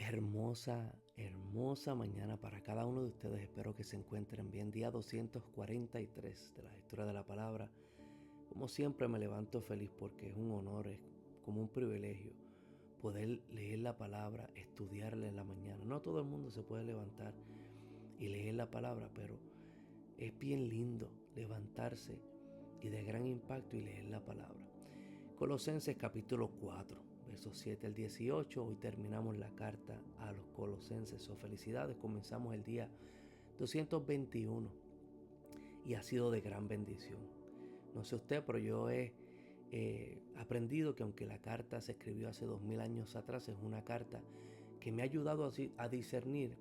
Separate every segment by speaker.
Speaker 1: Hermosa mañana para cada uno de ustedes. Espero que se encuentren bien. Día 243 de la lectura de la palabra. Como siempre me levanto feliz porque es un honor, es como un privilegio poder leer la palabra, estudiarla en la mañana. No todo el mundo se puede levantar y leer la palabra, pero es bien lindo levantarse y de gran impacto y leer la palabra. Colosenses capítulo 4, versos 7 al 18. Hoy terminamos la carta a los Colosenses. Felicidades, comenzamos el día 221 y ha sido de gran bendición. No sé usted, pero yo he aprendido que aunque la carta se escribió hace 2000 años atrás, es una carta que me ha ayudado a discernir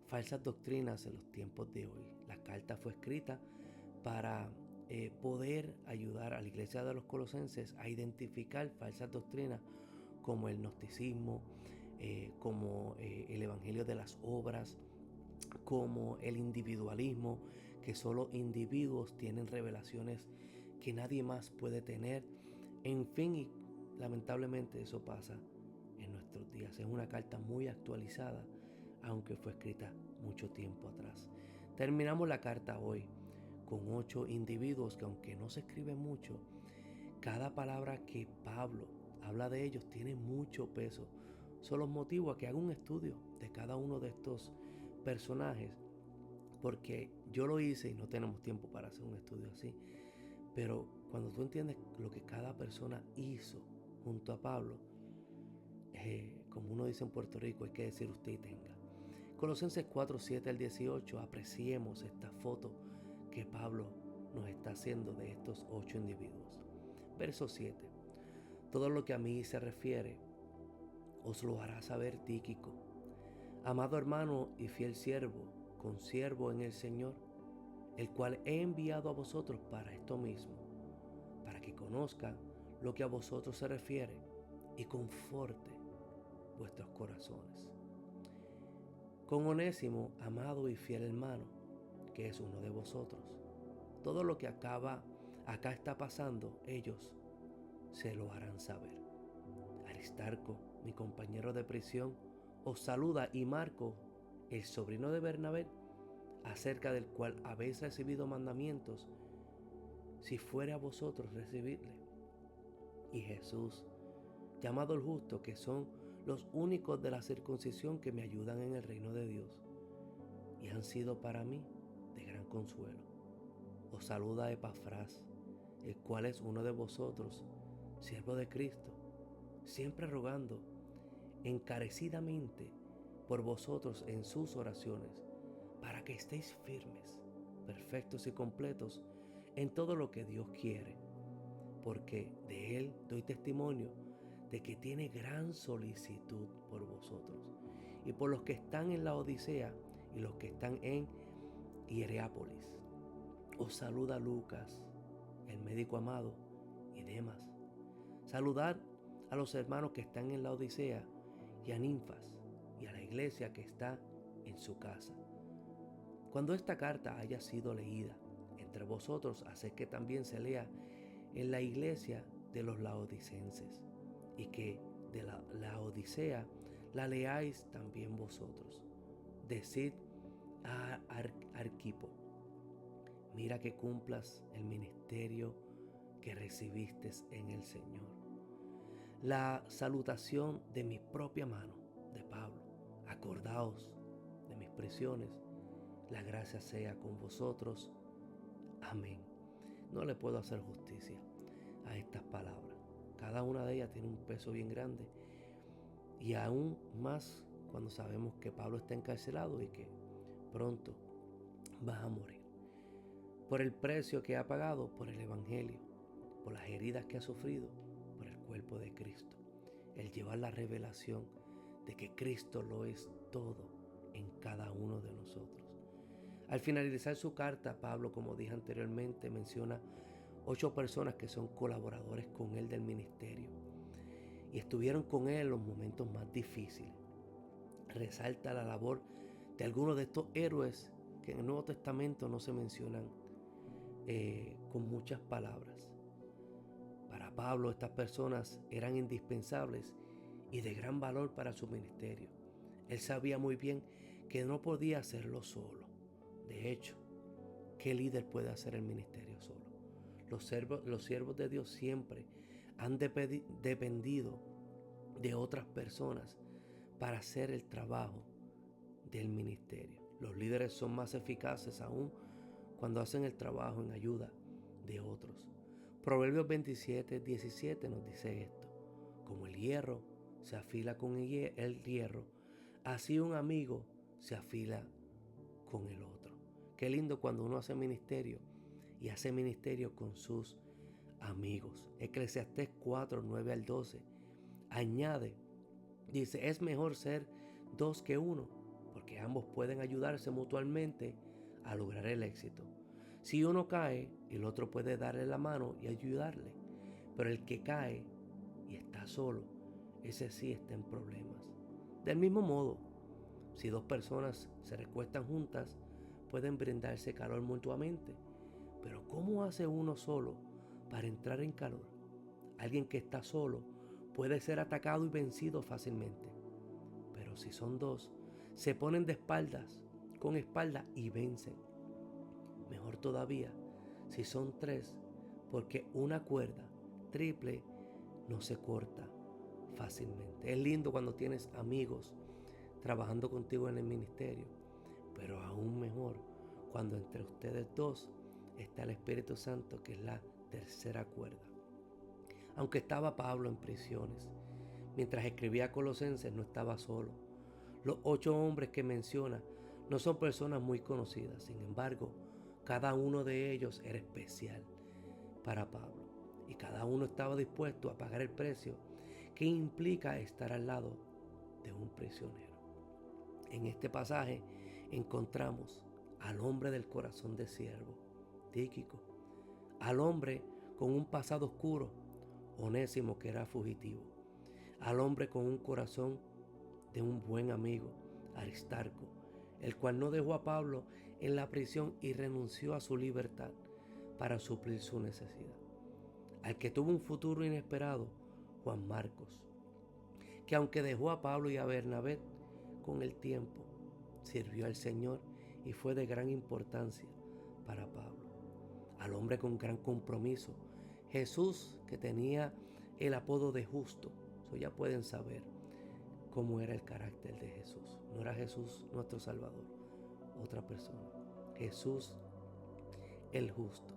Speaker 1: falsas doctrinas en los tiempos de hoy. La carta fue escrita para poder ayudar a la iglesia de los Colosenses a identificar falsas doctrinas como el gnosticismo, como el evangelio de las obras, como el individualismo, que solo individuos tienen revelaciones que nadie más puede tener. En fin, y lamentablemente eso pasa en nuestros días. Es una carta muy actualizada, aunque fue escrita mucho tiempo atrás. Terminamos la carta hoy con 8 individuos que, aunque no se escribe mucho, cada palabra que Pablo habla de ellos tiene mucho peso. Son los motivos a que haga un estudio de cada uno de estos personajes, porque yo lo hice y no tenemos tiempo para hacer un estudio así. Pero cuando tú entiendes lo que cada persona hizo junto a Pablo, como uno dice en Puerto Rico, hay que decir usted y tenga. Colosenses 4, 7 al 18, apreciemos esta foto que Pablo nos está haciendo de estos 8 individuos. Verso 7. Todo lo que a mí se refiere, os lo hará saber Tíquico, amado hermano y fiel siervo, consiervo en el Señor, el cual he enviado a vosotros para esto mismo, para que conozca lo que a vosotros se refiere y conforte vuestros corazones. Con Onésimo, amado y fiel hermano, que es uno de vosotros, todo lo que acá está pasando, ellos se lo harán saber. Aristarco, mi compañero de prisión, os saluda, y Marco, el sobrino de Bernabé, acerca del cual habéis recibido mandamientos, si fuere a vosotros recibidle. Y Jesús, llamado el justo, que son los únicos de la circuncisión que me ayudan en el reino de Dios, y han sido para mí de gran consuelo. Os saluda Epafras, el cual es uno de vosotros, siervo de Cristo, siempre rogando encarecidamente por vosotros en sus oraciones, para que estéis firmes, perfectos y completos en todo lo que Dios quiere, porque de Él doy testimonio de que tiene gran solicitud por vosotros y por los que están en la Odisea y los que están en Hierápolis. Os saluda Lucas, el médico amado, y Demas. Saludad a los hermanos que están en la Odisea y a Ninfas y a la iglesia que está en su casa. Cuando esta carta haya sido leída entre vosotros, haced que también se lea en la iglesia de los laodicenses, y que de la Laodicea la leáis también vosotros. Decid a Arquipo, mira que cumplas el ministerio que recibiste en el Señor. La salutación de mi propia mano, de Pablo. Acordaos de mis prisiones. La gracia sea con vosotros. Amén. No le puedo hacer justicia a estas palabras. Cada una de ellas tiene un peso bien grande. Y aún más cuando sabemos que Pablo está encarcelado y que pronto va a morir. Por el precio que ha pagado por el Evangelio, por las heridas que ha sufrido, por el cuerpo de Cristo. El llevar la revelación de que Cristo lo es todo en cada uno de nosotros. Al finalizar su carta, Pablo, como dije anteriormente, menciona 8 personas que son colaboradores con él del ministerio y estuvieron con él en los momentos más difíciles. Resalta la labor de algunos de estos héroes que en el Nuevo Testamento no se mencionan con muchas palabras. Para Pablo, estas personas eran indispensables y de gran valor para su ministerio. Él sabía muy bien que no podía hacerlo solo. De hecho, ¿qué líder puede hacer el ministerio solo? Los siervos de Dios siempre han dependido de otras personas para hacer el trabajo del ministerio. Los líderes son más eficaces aún cuando hacen el trabajo en ayuda de otros. Proverbios 27:17 nos dice esto: como el hierro se afila con el hierro, así un amigo se afila con el otro. Qué lindo cuando uno hace ministerio y hace ministerio con sus amigos. Eclesiastés 4:9-12 añade, dice: es mejor ser dos que uno, porque ambos pueden ayudarse mutuamente a lograr el éxito. Si uno cae, el otro puede darle la mano y ayudarle, pero el que cae y está solo, ese sí está en problemas. Del mismo modo, si dos personas se recuestan juntas, pueden brindarse calor mutuamente, pero ¿cómo hace uno solo para entrar en calor? Alguien que está solo puede ser atacado y vencido fácilmente, pero si son dos, se ponen de espaldas, con espaldas y vencen. Mejor todavía si son tres, porque una cuerda triple no se corta fácilmente. Es lindo cuando tienes amigos trabajando contigo en el ministerio, pero aún mejor cuando entre ustedes dos está el Espíritu Santo, que es la tercera cuerda. Aunque estaba Pablo en prisiones, mientras escribía a Colosenses no estaba solo. Los 8 hombres que menciona no son personas muy conocidas, sin embargo, cada uno de ellos era especial para Pablo y cada uno estaba dispuesto a pagar el precio que implica estar al lado de un prisionero. En este pasaje encontramos al hombre del corazón de siervo, Tíquico, al hombre con un pasado oscuro, Onésimo, que era fugitivo, al hombre con un corazón de un buen amigo, Aristarco, el cual no dejó a Pablo en la prisión y renunció a su libertad para suplir su necesidad, al que tuvo un futuro inesperado, Juan Marcos, que aunque dejó a Pablo y a Bernabé, con el tiempo sirvió al Señor y fue de gran importancia para Pablo, al hombre con gran compromiso, Jesús, que tenía el apodo de justo. Eso ya pueden saber cómo era el carácter de Jesús. No era Jesús nuestro Salvador, otra persona. Jesús el justo.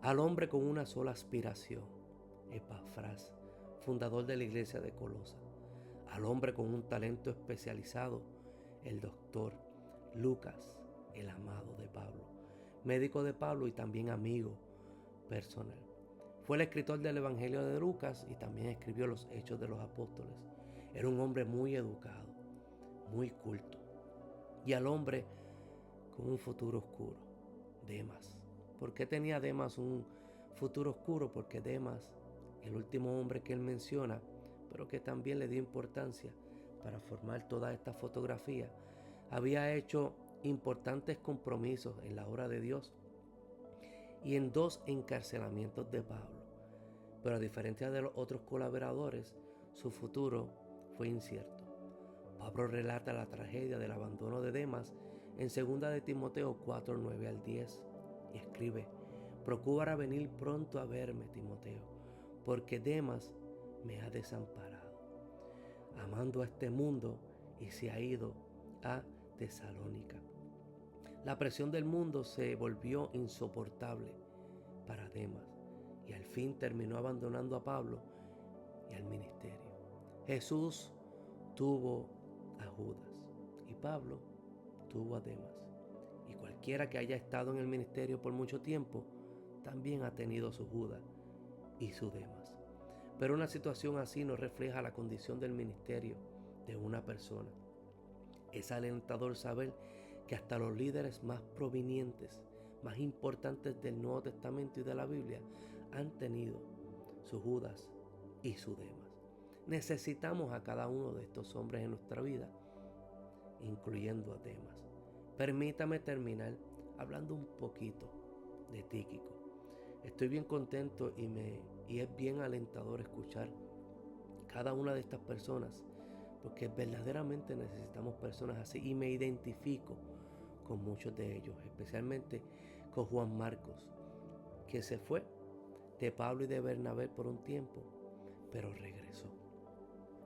Speaker 1: Al hombre con una sola aspiración, Epafras, fundador de la iglesia de Colosa. Al hombre con un talento especializado, el doctor Lucas, el amado de Pablo, médico de Pablo y también amigo personal. Fue el escritor del Evangelio de Lucas y también escribió los Hechos de los Apóstoles. Era un hombre muy educado, muy culto. Y al hombre con un futuro oscuro, Demas. ¿Por qué tenía Demas un futuro oscuro? Porque Demas, el último hombre que él menciona, pero que también le dio importancia para formar toda esta fotografía, había hecho importantes compromisos en la obra de Dios y en 2 encarcelamientos de Pablo. Pero a diferencia de los otros colaboradores, su futuro fue incierto. Pablo relata la tragedia del abandono de Demas en 2 de Timoteo 4:9-10 y escribe: procura venir pronto a verme, Timoteo, porque Demas me ha desamparado, amando a este mundo, y se ha ido a Tesalónica. La presión del mundo se volvió insoportable para Demas y al fin terminó abandonando a Pablo y al ministerio. Jesús tuvo a Judas y Pablo tuvo a Demas. Y cualquiera que haya estado en el ministerio por mucho tiempo también ha tenido su Judas y su Demas. Pero una situación así no refleja la condición del ministerio de una persona. Es alentador saber que hasta los líderes más provenientes, más importantes del Nuevo Testamento y de la Biblia, han tenido su Judas y su Demas. Necesitamos a cada uno de estos hombres en nuestra vida, incluyendo a Demas. Permítame terminar hablando un poquito de Tíquico. Estoy bien contento y es bien alentador escuchar cada una de estas personas, porque verdaderamente necesitamos personas así y me identifico con muchos de ellos, especialmente con Juan Marcos, que se fue de Pablo y de Bernabé por un tiempo, pero regresó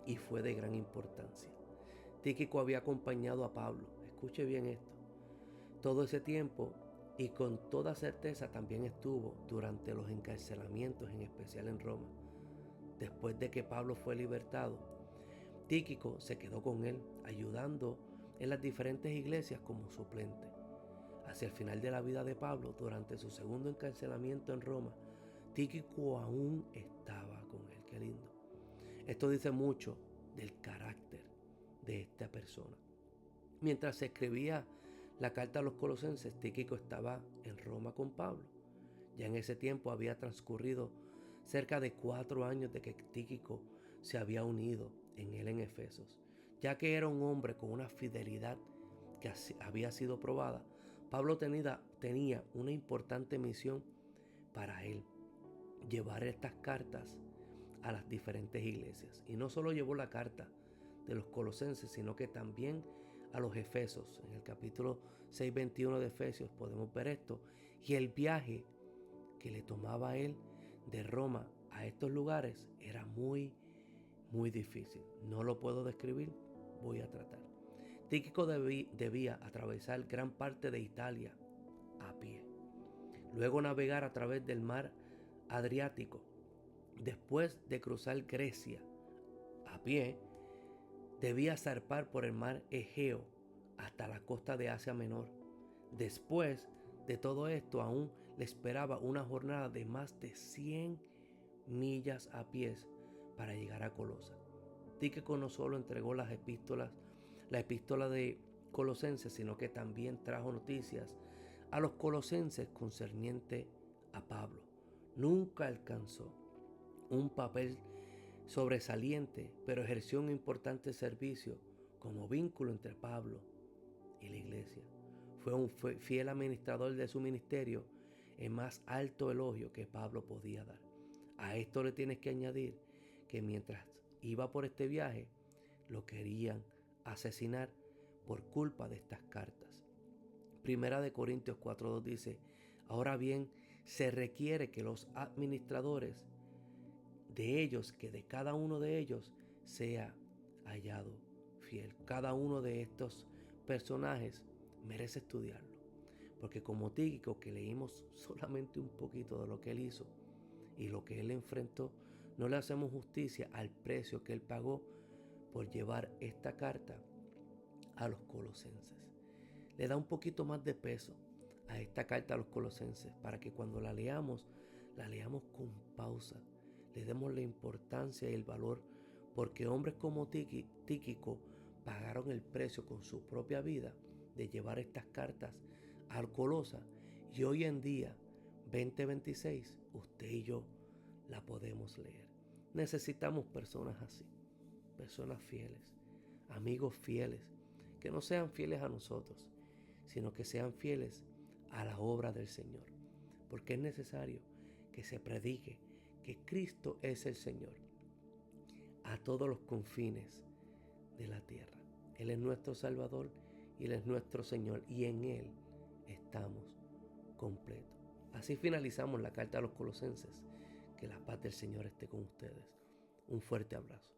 Speaker 1: y fue de gran importancia. Tíquico había acompañado a Pablo, escuche bien esto, todo ese tiempo y con toda certeza también estuvo durante los encarcelamientos, en especial en Roma. Después de que Pablo fue libertado, Tíquico se quedó con él, ayudando en las diferentes iglesias como suplente. Hacia el final de la vida de Pablo, durante su segundo encarcelamiento en Roma, Tíquico aún estaba con él. Qué lindo. Esto dice mucho del carácter de esta persona. Mientras se escribía la carta a los colosenses, Tíquico estaba en Roma con Pablo. Ya en ese tiempo había transcurrido cerca de 4 años de que Tíquico se había unido en él en Efesos. Ya que era un hombre con una fidelidad que había sido probada, Pablo tenía una importante misión para él, llevar estas cartas a las diferentes iglesias. Y no solo llevó la carta de los colosenses, sino que también a los efesos. En el capítulo 6:21 de Efesios podemos ver esto. Y el viaje que le tomaba a él de Roma a estos lugares era muy, muy difícil. No lo puedo describir, voy a tratar. Tíquico debía atravesar gran parte de Italia a pie. Luego navegar a través del mar Adriático. Después de cruzar Grecia a pie, debía zarpar por el mar Egeo hasta la costa de Asia Menor. Después de todo esto, aún le esperaba una jornada de más de 100 millas a pies para llegar a Colosa. Tíquico no solo entregó la epístola de Colosenses, sino que también trajo noticias a los colosenses concerniente a Pablo. Nunca alcanzó un papel sobresaliente, pero ejerció un importante servicio como vínculo entre Pablo y la iglesia. Fue un fiel administrador de su ministerio, el más alto elogio que Pablo podía dar. A esto le tienes que añadir que mientras iba por este viaje, lo querían asesinar por culpa de estas cartas. Primera de Corintios 4:2 dice, ahora bien, se requiere que los administradores de ellos, que de cada uno de ellos sea hallado fiel. Cada uno de estos personajes merece estudiarlo, porque como Tíquico, que leímos solamente un poquito de lo que él hizo y lo que él enfrentó, no le hacemos justicia al precio que él pagó por llevar esta carta a los colosenses. Le da un poquito más de peso a esta carta a los colosenses para que cuando la leamos con pausa, le demos la importancia y el valor, porque hombres como Tíquico pagaron el precio con su propia vida de llevar estas cartas al Colosa, y hoy en día 2026 usted y yo la podemos leer. Necesitamos personas así, personas fieles, amigos fieles, que no sean fieles a nosotros, sino que sean fieles a la obra del Señor, porque es necesario que se predique que Cristo es el Señor a todos los confines de la tierra. Él es nuestro Salvador y Él es nuestro Señor, y en Él estamos completos. Así finalizamos la carta a los colosenses. Que la paz del Señor esté con ustedes. Un fuerte abrazo.